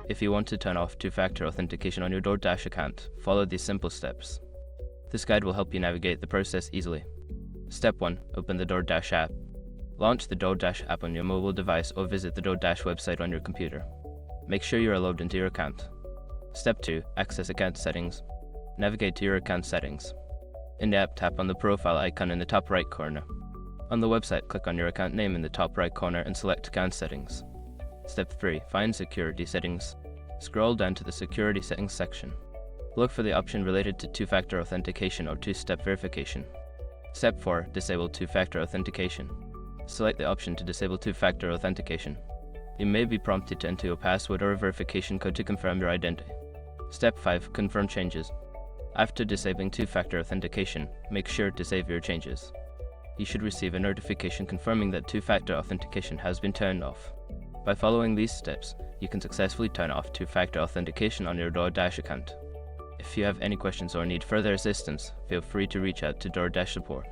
If you want to turn off two-factor authentication on your DoorDash account, follow these simple steps. This guide will help you navigate the process easily. Step 1. Open the DoorDash app. Launch the DoorDash app on your mobile device or visit the DoorDash website on your computer. Make sure you are logged into your account. Step 2. Access account settings. Navigate to your account settings. In the app, tap on the profile icon in the top right corner. On the website, click on your account name in the top right corner and select Account Settings. Step 3. Find Security Settings. Scroll down to the Security Settings section. Look for the option related to two-factor authentication or two-step verification. Step 4. Disable two-factor authentication. Select the option to disable two-factor authentication. You may be prompted to enter your password or a verification code to confirm your identity. Step 5. Confirm changes. After disabling two-factor authentication, make sure to save your changes. You should receive a notification confirming that two-factor authentication has been turned off. By following these steps, you can successfully turn off two-factor authentication on your DoorDash account. If you have any questions or need further assistance, feel free to reach out to DoorDash support.